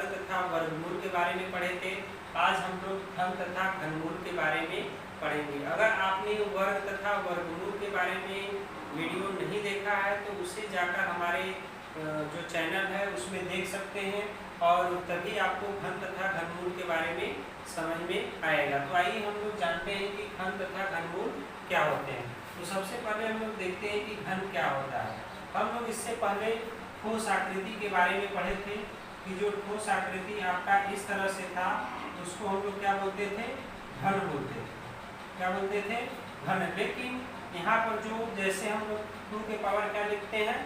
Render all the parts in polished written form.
वर्ग तथा वर्गमूल के बारे में पढ़े थे। आज हम लोग घन तथा घनमूल के बारे में पढ़ेंगे। अगर आपने वर्ग तथा वर्गमूल के बारे में वीडियो नहीं देखा है तो उसे जाकर हमारे जो चैनल है उसमें देख सकते हैं और तभी आपको घन तथा घनमूल के बारे में समझ में आएगा। तो आइए हम लोग जानते हैं कि घन तथा घनमूल क्या होते हैं। तो सबसे पहले हम लोग देखते हैं कि घन क्या होता है। हम लोग इससे पहले ठोस आकृति के बारे में पढ़े थे कि जो ठोस आकृति आपका इस तरह से था उसको हम लोग क्या बोलते थे, घन बोलते थे। क्या बोलते थे, घन। लेकिन यहाँ पर जो जैसे हम लोग 2 के पावर क्या लिखते हैं,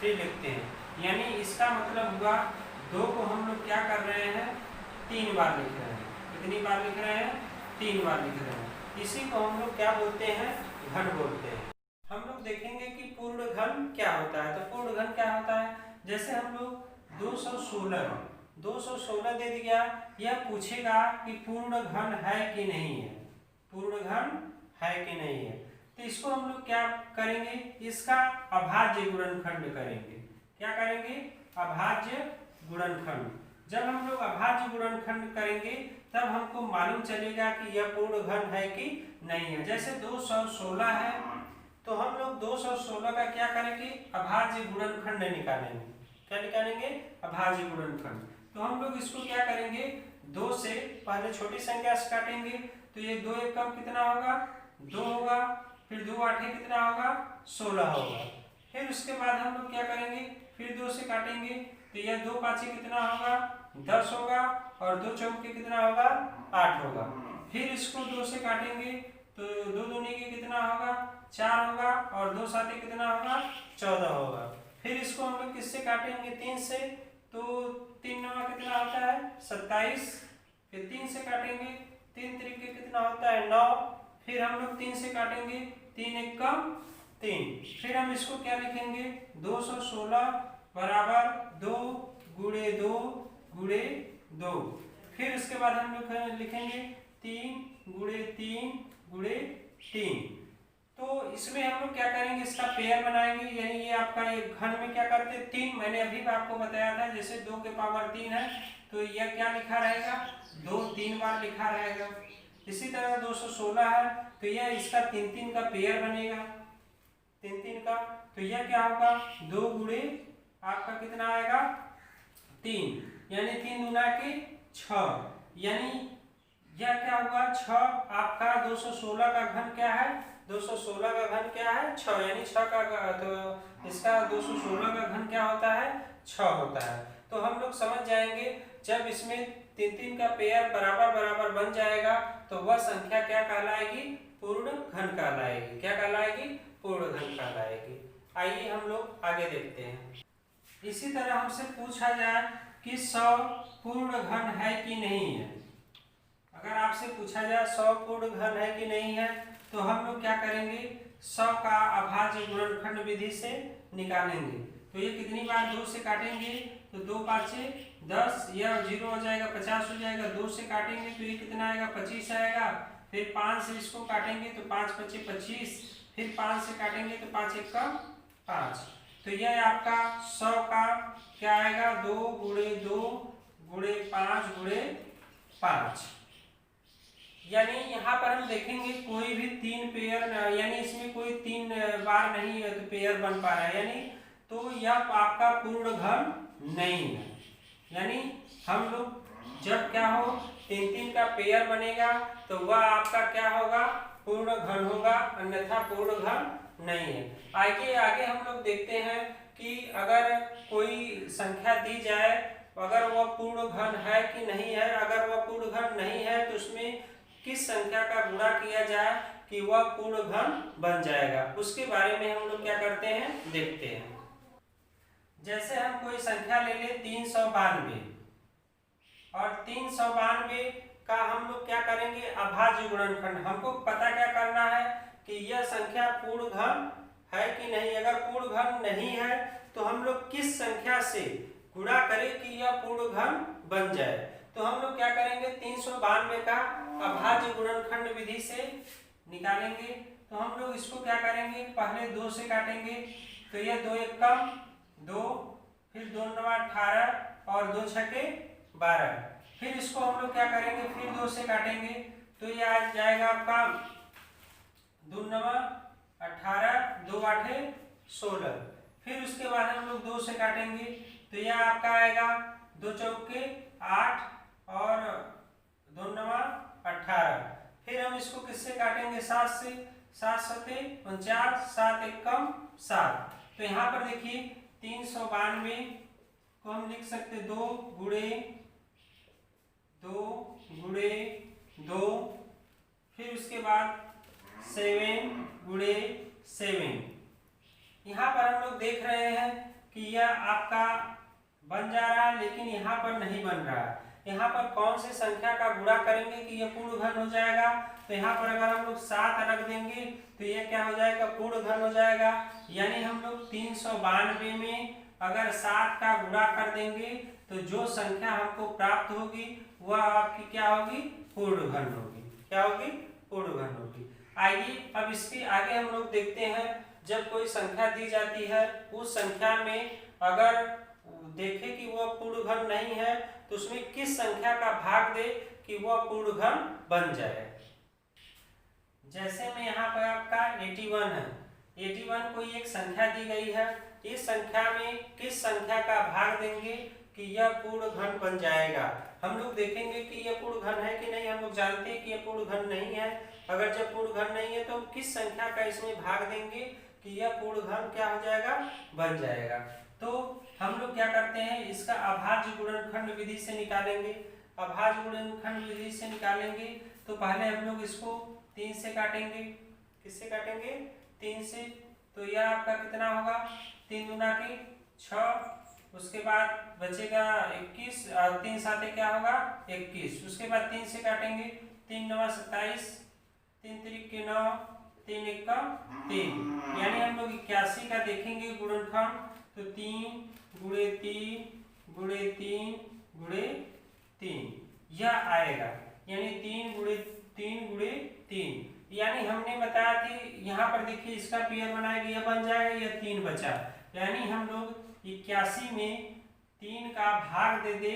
3 लिखते हैं, यानी इसका मतलब हुआ 2 को हम लोग क्या कर रहे हैं, 3 बार लिख रहे हैं। कितनी बार लिख रहे हैं, 3 बार लिख रहे हैं। इसी को हम लोग क्या बोलते हैं, घन बोलते हैं। हम लोग देखेंगे कि पूर्ण घन क्या होता है। तो पूर्ण घन क्या होता है, जैसे हम लोग 216 दे दिया, यह पूछेगा कि पूर्ण घन है कि नहीं है, पूर्ण घन है कि नहीं है। तो इसको हम लोग क्या करेंगे, इसका अभाज्य गुणनखंड करेंगे। क्या करेंगे, अभाज्य गुणनखंड। जब हम लोग अभाज्य गुणनखंड करेंगे तब हमको मालूम चलेगा कि यह पूर्ण घन है कि नहीं है। जैसे 216 है तो हम लोग 216 का क्या करेंगे, अभाज्य गुणनखंड निकालेंगे। क्या निकालेंगे, अभाज्य गुणनखंड। तो हम लोग इसको क्या करेंगे, 2 से पहले छोटी संख्या से काटेंगे। तो ये 2 एकम कितना होगा, 2 होगा। फिर 2 आठे कितना होगा, 16 होगा। फिर उसके बाद हम लोग क्या करेंगे, फिर 2 से काटेंगे। तो यह 2 पाँचे कितना होगा, 10 होगा। और 2 चौके कितना होगा, 8 होगा। फिर इसको 2 से काटेंगे तो 2 दूनी के कितना होगा, 4 होगा। और 2 साते कितना होगा, 14 होगा। फिर इसको हम लोग किससे काटेंगे, 3 से। तो 3 नवा कितना होता है, 27। फिर 3 से काटेंगे, 3 त्रिके कितना होता है, 9। फिर हम लोग 3 से काटेंगे, 3 एकम 3। फिर हम इसको क्या लिखेंगे, 216 बराबर 2 गुणे 2 गुणे 2। फिर उसके बाद हम लोग लिखेंगे 3 गुणे 3 गुणे 3। तो इसमें हम लोग क्या करेंगे, इसका पेयर बनाएंगे। यानी ये आपका ये घन में क्या करते, 3 मैंने अभी आपको बताया था। जैसे 2 के पावर 3 है तो यह क्या लिखा रहेगा, 2 3 बार लिखा रहेगा। इसी तरह 216 है तो यह इसका 3 का पेयर बनेगा, 3 का। तो यह क्या होगा, 2 गुणे आपका कितना आएगा, 3। यानी 3 गुना के 6। यानी यह क्या हुआ, 6। आपका 216 का घन क्या है, 216 का घन क्या है, 6। यानी 6 का, तो इसका 216 का घन क्या होता है, 6 होता है। तो हम लोग समझ जाएंगे जब इसमें 3 का पेयर बराबर बराबर बन जाएगा तो वह संख्या क्या कहलाएगी, पूर्ण घन कहलाएगी। क्या कहलाएगी, पूर्ण घन कहलाएगी। आइए हम लोग आगे देखते हैं। इसी तरह हमसे पूछा जाए कि 100 पूर्ण घन है कि नहीं है। अगर आपसे पूछा जाए 100 पूर्ण घन है कि नहीं है तो हम लोग क्या करेंगे, 100 का अभाज्य गुणनखंड विधि से निकालेंगे। तो ये कितनी बार 2 से काटेंगे, तो 2 पाँचे 10, यह 0 हो जाएगा, 50 हो जाएगा। 2 से काटेंगे तो ये कितना आएगा, 25 आएगा। फिर 5 से इसको काटेंगे तो 5 पचे 25। फिर 5 से काटेंगे तो 5 एक का 5। तो यह आपका 100 का क्या आएगा, 2 गुणे 2 गुणे 5 गुणे 5। यानी यहाँ पर हम देखेंगे कोई भी 3 पेयर, यानी इसमें कोई 3 बार नहीं है तो पेयर बन पा रहा है, यानी तो यह आपका पूर्ण घन नहीं है। यानी हम लोग जब क्या हो 3 का पेयर बनेगा तो वह आपका क्या होगा, पूर्ण घन होगा, अन्यथा पूर्ण घन नहीं है। आगे आगे हम लोग देखते हैं कि अगर कोई संख्या दी जाए, अगर वह पूर्ण घन है कि नहीं है। अगर वह पूर्ण घन नहीं है तो उसमें किस संख्या का गुणा किया जाए कि वह पूर्ण घन बन जाएगा, उसके बारे में हम लोग क्या करते हैं, देखते हैं। जैसे हम कोई संख्या ले ले 392 और 392 का हम लोग क्या करेंगे, अभाज्य गुणनखंड। हमको पता क्या करना है कि यह संख्या पूर्ण घन है कि नहीं। अगर पूर्ण घन नहीं है तो हम लोग किस संख्या से गुणा करें कि यह पूर्ण घन बन जाए। तो हम लोग क्या करेंगे, 392 का अभाज्य गुणनखंड विधि से निकालेंगे। तो हम लोग इसको क्या करेंगे, पहले 2 से काटेंगे। तो यह 2 एकम 2, फिर 2 नवा 18 और 2 छके 12। फिर इसको हम लोग क्या करेंगे, फिर 2 से काटेंगे तो ये आ जाएगा आपका 2 9 18, 2 8 16। फिर उसके बाद हम लोग 2 से काटेंगे तो यह आपका आएगा 2 चौके 8 और 2 9 18। फिर हम इसको किससे काटेंगे, 7 से। 7 सते 49, 7 एकम 7। तो यहाँ पर देखिए 392 को हम लिख सकते 2 गुणे 2, फिर उसके बाद 7 गुणे 7। यहाँ पर हम लोग देख रहे हैं कि यह आपका बन जा रहा है, लेकिन यहाँ पर नहीं बन रहा है। यहाँ पर कौन सी संख्या का गुणा करेंगे कि यह पूर्ण घन हो जाएगा, तो यहाँ पर अगर हम लोग 7 रख देंगे तो यह क्या हो जाएगा, पूर्ण घन हो जाएगा। यानी हम लोग 392 में अगर 7 का गुणा कर देंगे तो जो संख्या हमको प्राप्त होगी वह आपकी क्या होगी, पूर्ण घन होगी। क्या होगी, पूर्ण घन होगी। आइए अब इसके आगे हम लोग देखते हैं, जब कोई संख्या दी जाती है उस संख्या में अगर देखें कि वह पूर्ण घन नहीं है तो उसमें किस संख्या का भाग दे कि वह पूर्ण घन बन जाए। जैसे में यहाँ पर आपका 81 है, 81 कोई एक संख्या दी गई है, इस संख्या में किस संख्या का भाग देंगे कि यह पूर्ण घन बन जाएगा। हम लोग देखेंगे कि यह पूर्ण घन है कि नहीं। हम लोग जानते हैं कि यह पूर्ण घन नहीं है। अगर जब पूर्ण घन नहीं है तो हम किस संख्या का इसमें भाग देंगे कि यह पूर्ण घन क्या हो जाएगा, बन जाएगा। तो हम लोग क्या करते हैं, इसका अभाज्य गुणनखंड विधि से निकालेंगे। अभाज्य गुणनखंड विधि से निकालेंगे तो पहले हम लोग इसको 3 से काटेंगे। किससे काटेंगे, 3 से। तो यह आपका कितना होगा, 3 दूना के 6, उसके बाद बचेगा 21, 3 साते क्या होगा 21। उसके बाद 3 से काटेंगे, 3 9 27, 3 त्रिक के 9, 3 एकम 3। यानी हम लोग 81 का देखेंगे गुणनखंड तो 3 गुणे 3 गुणे 3 गुणे 3 यह आएगा। यानी 3 गुणे 3 गुणे 3। यानी हमने बताया कि यहाँ पर देखिए इसका पेयर बनाएंगे, यह बन जाएगा, यह 3 बचा। यानी हम लोग 81 में 3 का भाग दे दे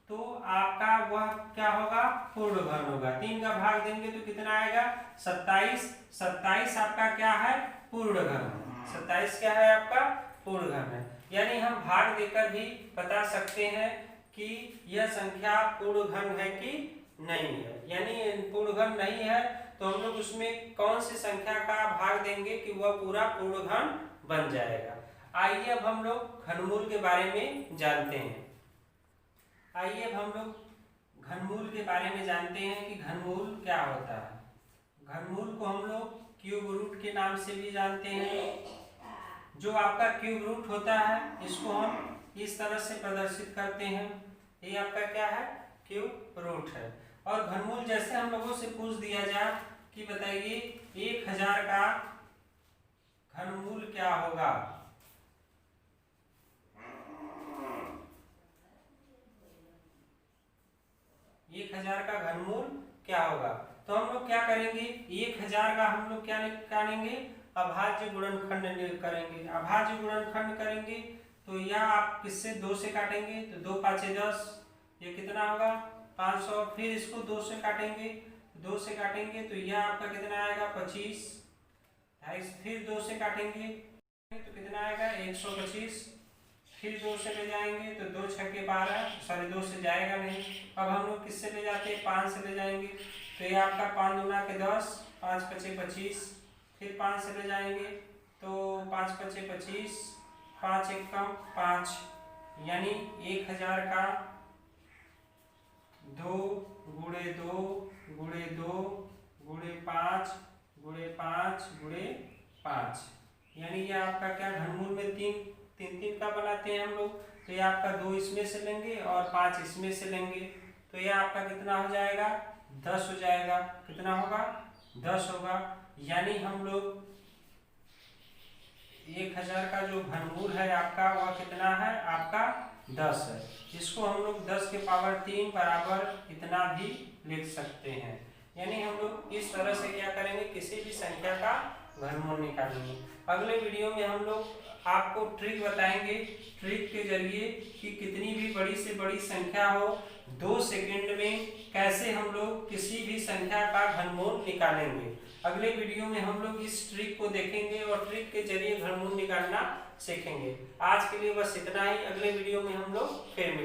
तो आपका वह क्या होगा, पूर्ण घन होगा। 3 का भाग देंगे तो कितना आएगा, 27। 27 आपका क्या है, पूर्ण घन। 27 क्या है आपका, पूर्ण घन है। यानी हम भाग देकर भी बता सकते हैं कि यह संख्या पूर्ण घन है कि नहीं है। यानी पूर्ण घन नहीं है तो हम लोग उसमें कौन सी संख्या का भाग देंगे कि वह पूरा पूर्ण घन बन जाएगा। आइए अब हम लोग घनमूल के बारे में जानते हैं। आइए अब हम लोग घनमूल के बारे में जानते हैं कि घनमूल क्या होता है। घनमूल को हम लोग क्यूब रूट के नाम से भी जानते हैं। जो आपका क्यूब रूट होता है इसको हम इस तरह से प्रदर्शित करते हैं, ये आपका क्या है, क्यूब रूट है। और घनमूल जैसे हम लोगों से पूछ दिया जाए कि बताइए 1000 का घनमूल क्या होगा, एक 1000 का घनमूल क्या होगा, तो हम लोग क्या करेंगे, 1000 का हम लोग क्या निकालेंगे, अभाज्य गुणनखंड करेंगे। अभाज्य गुणनखंड करेंगे तो यह आप किससे 2 से काटेंगे तो 2 5 10, ये कितना होगा 500। फिर इसको 2 से काटेंगे, 2 से काटेंगे तो यह आपका कितना आएगा 25। फिर 2 से काटेंगे तो कितना आएगा 125। फिर 2 से ले जाएंगे तो 2 6 के 12, सॉरी 2 से जाएगा नहीं। अब हम लोग किससे ले जाते हैं, 5 से ले जाएंगे तो ये आपका 5 दूना के 10, 5 5 25। फिर 5 से ले जाएंगे तो 5 5 25, 5 एकम 5। यानी 1000 का 2 गुणे 2 गुणे 2 गुणे 5 गुणे 5 गुणे 5। यानी ये आपका क्या घनमूल में 3 का बनाते हैं हम लोग। तो ये आपका 2 इसमें से लेंगे और 5 इसमें से लेंगे तो ये आपका कितना हो जाएगा 10 हो जाएगा। कितना होगा 10 होगा। यानी हम लोग 1000 का जो घनमूल है आपका वह कितना है, आपका 10 है। इसको हम लोग 10 के पावर 3 बराबर इतना भी लिख सकते हैं। यानी हम लोग इस तरह से क्या करेंगे, किसी भी संख्या का घनमूल निकालेंगे। अगले वीडियो में हम लोग आपको ट्रिक बताएंगे, ट्रिक के जरिए कि कितनी भी बड़ी से बड़ी संख्या हो 2 सेकंड में कैसे हम लोग किसी भी संख्या का घनमूल निकालेंगे। अगले वीडियो में हम लोग इस ट्रिक को देखेंगे और ट्रिक के जरिए घनमूल निकालना सीखेंगे। आज के लिए बस इतना ही, अगले वीडियो में हम लोग फिर मिलेंगे।